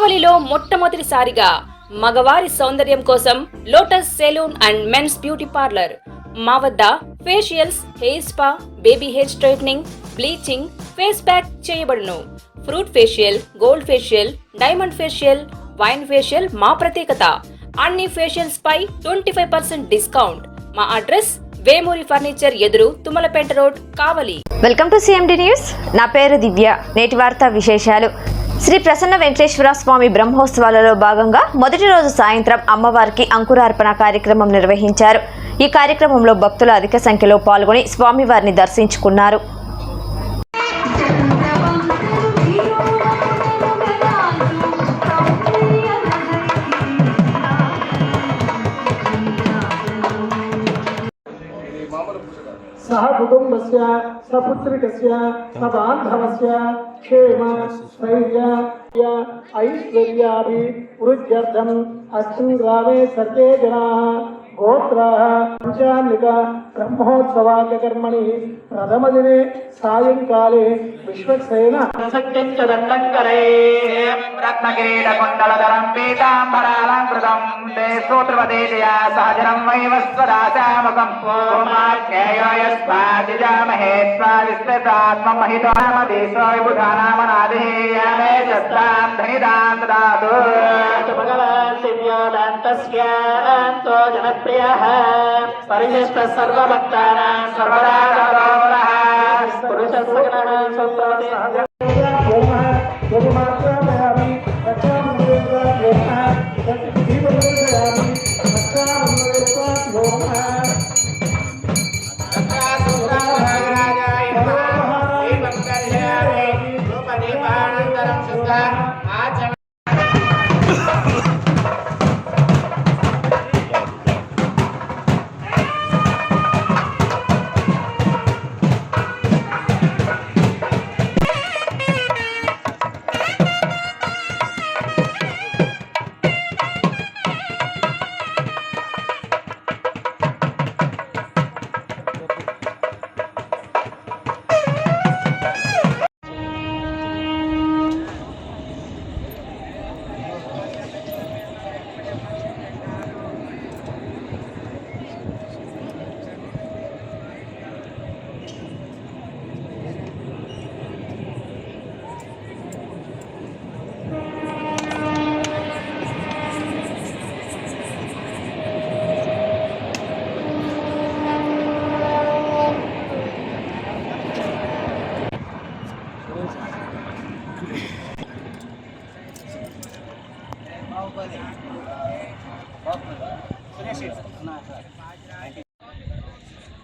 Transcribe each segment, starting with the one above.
కావలిలో మొట్టమొదటిసారిగా మగవారి సౌందర్యం కోసం lotus salon and men's beauty parlour. మా వద్ద facials, hair spa, baby hair straightening, bleaching, face pack చేయబడును. Fruit facial, gold facial, diamond facial, wine facial మా ప్రత్యేకత. అన్ని ఫేషియల్స్ పై 25% డిస్కౌంట్. మా అడ్రస్ వేమూరి ఫర్నిచర్ ఎదురు, Tummalapeta road, Kavali. Welcome to CMD news. నా పేరు దివ్య. నేటి వార్తా విశేషాలు. శ్రీ ప్రసన్న వెంకటేశ్వర స్వామి బ్రహ్మోత్సవాలలో భాగంగా మొదటి రోజు సాయంత్రం అమ్మవారికి అంకురార్పణ కార్యక్రమం నిర్వహించారు. ఈ కార్యక్రమంలో భక్తులు అధిక సంఖ్యలో పాల్గొని స్వామివారిని దర్శించుకున్నారు. सह कुटुंबस्य सपुत्रिकस्य सबान्धवस्य क्षेम स्थैर्य ऐश्वर्याभिवृद्ध्यर्थम् अस्मिन् ग्रामे सर्वे जनाः गोत्राः पञ्चान्निक ब्रह्मोत्सवाकर्मणि प्रथमदिने सायंकाले विश्वक्सेन प्रसक्तं च दण्डं करैः रत्नकिरीटकुण्डलधरं पीताम्बरालङ्कृतं ते सूत्रवदेजया सहजनं वैवस्वदासामुखं ओमाख्यायो यस्मादिजामहे स्वादिस्त्रतात्ममहितो नामदेशो विबुधानामनादिः यामे शस्तां धनिदां ददातु शिव्योदान्तस्यान्तो जनप्रियः परिशिष्ट सर्वभक्तानां सर्वदा गौरवः पुरुषसगणः सूत्रवते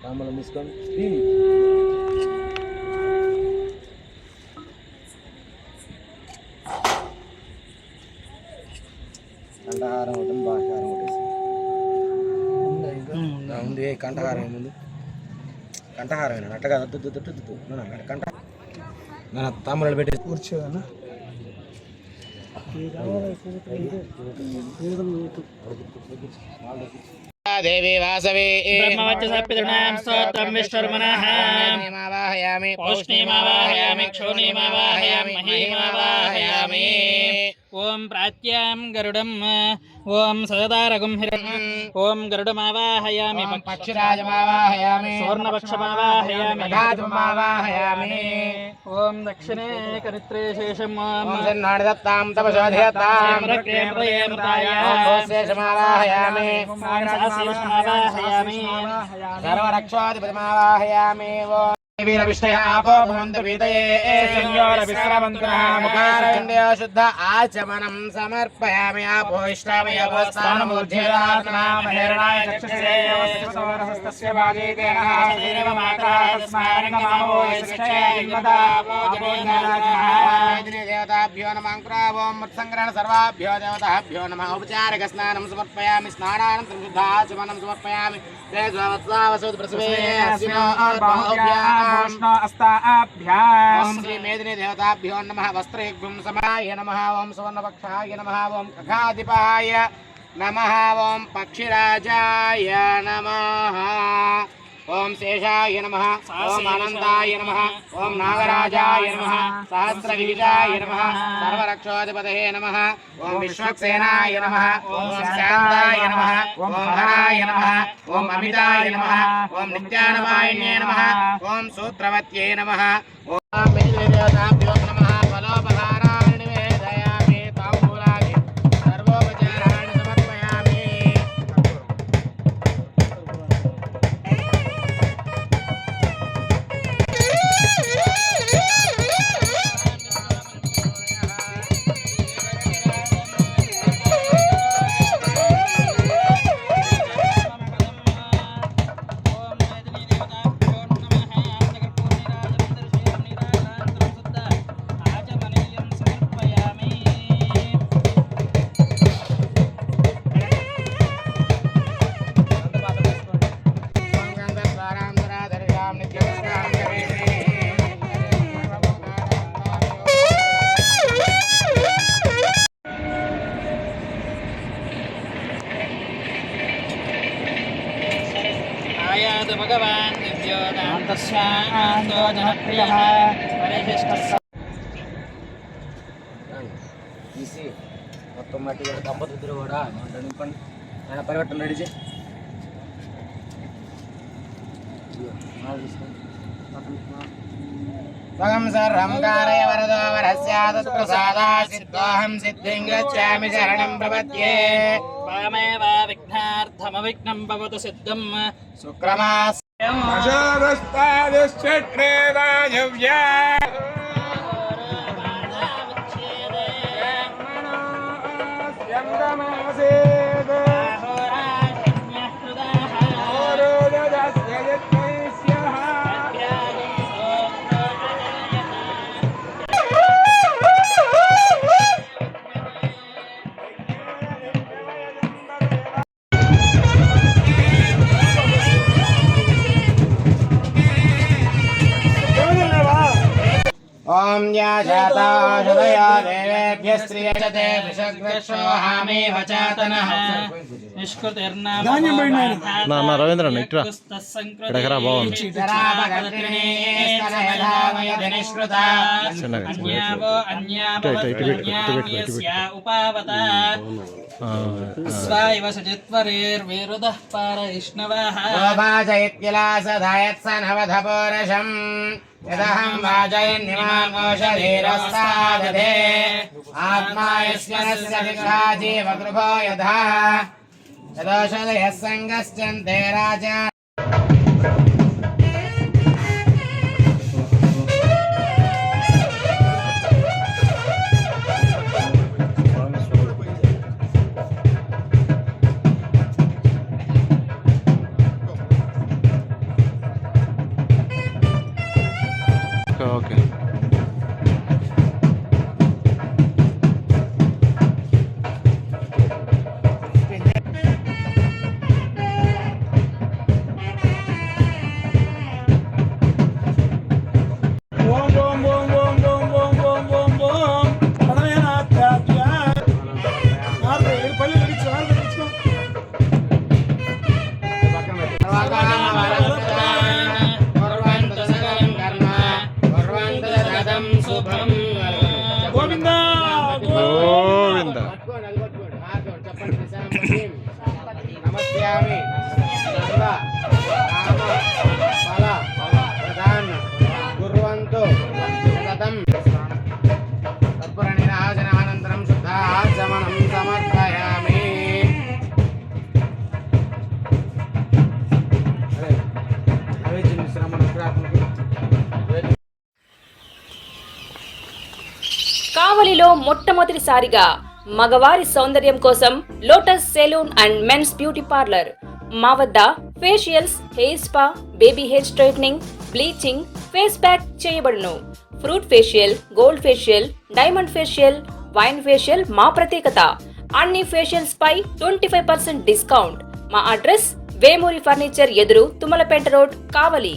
రామలం తీసుకొని కంఠహారం ఒకటి భాషహారం ఒకటి ఉంది. కంఠహారం ముందు కంఠహారం అట్టగా కంఠ తామరలు పెట్టి కూర్చోనా देवी वासवे ब्रह्मवच्चसपितॄणां स्तोत्रं विष्णुर्मनः वाहयामि पौष्णीमावाहयामि क्षोणीमावाहयामि महीमावाहयामि ओम प्राच्यां गरुडम् ओम सदारगुं हिरण्यम् ओम गरुडमावाहयामि पक्षिराजमावाहयामि सुवर्णपक्षमावाहयामि गाजमावाहयामि ओम दक्षिणे करित्रे शेषम् ओम सन्नाडदत्तां तपशोधयतां शेषमावाहयामि सर्वरक्षोधिपतिमावाहयामि वीरविष्णयापो भवन्तु वीतये मुखारविन्द्यो शुद्ध आचमनं समर्पयामि आपो इष्टामि अवस्थानमूर्ध्यात्मनामहेरणाय चक्षुषे यवस्तस्य वाजीतेन देव माता तस्मान्नमो यस्य देवताभ्यो नमः क्रावों मत्संग्रहण सर्वाभ्यो देवताभ्यो नमः उपचारकस्नानं समर्पयामि स्नानानन्तरं शुद्ध आचमनं समर्पयामि तेजवत्सावसुद प्रसवे ओम श्री मेदिनी देवताभ्यो नमः वस्त्रेभ्यं समाय नमः ओम सुवर्णपक्षाय नमः ओम खगाधिपाय नमः ओम पक्षिराजाय नमः ఓం శేషాయ నమః ఓం అనంతాయ నమః ఓం నాగరాజాయ నమః సహస్రవిజాయ నమః సర్వరక్షోధిపతయే నమః ఓం విశ్వక్సేనాయ నమః ఓం శాంతాయ నమః ఓం హరాయ నమః ఓం అమితాయ నమః ఓం నిత్యానపాయిన్యే నమః ఓం సూత్రవత్యే నమః ఓం దేవతాభ్యో నమః ఫలోపహారాణి నివేదయామి తాంబూలాది సర్వోపచారాణి సమర్పయామి. ఆయాత భగవాన్ దివ్యోదాంతస్వాంతో జనప్రియః పరిశిష్టః తీసి మొత్తం మట్టి దంపతులు కూడా దాంట్లో నింపండి. ఆయన పరిగెట్టండి రెడీ చేయి. స్వగం సర్వం కారయ వరదో వరస్యాదత్ ప్రసాదా సిద్ధోహం సిద్ధిం గచ్ఛామి శరణం ప్రపద్యే. వామేవ విఘ్నార్థమవిఘ్నం భవతు సిద్ధం శుక్రమాస్ ఓం యాజాతాశదయా దేవేభ్యః శ్రీయచతే విషగ్రక్షోహామి వచాతనః రవీంద్ర స్వాయవ సజిత్వరేర్వేరుదః పారయిష్ణవః వాజయిత్యలాసధాయత్సనవధపౌరుషం యదహం వాజయన్నిమామోషధీరస్తాదధే ఆత్మా యస్యనస్య దిశా జీవగృభో యథా యదోషధయः సంగశ్చన్తే రాజా. ఓకే గోవింద నమస్యామి సర్వ కామ ఫల ప్రదాన కుర్వంతు సతతం. కర్పూర నీరాజనానంతరం శుద్ధాచమనం సమర్పయామి. కావలిలో మొట్టమొదటిసారిగా మగవారి సౌందర్యం కోసం lotus salon and men's beauty parlour. మా వద్ద facials, hair spa, baby hair straightening, bleaching, face pack చేయబడును. Fruit facial, gold facial, diamond facial, wine facial మా ప్రత్యేకత. అన్ని ఫేషియల్స్ పై 25% డిస్కౌంట్. మా అడ్రస్ వేమూరి ఫర్నిచర్ ఎదురు, తుమ్మలపేట రోడ్, కావలి.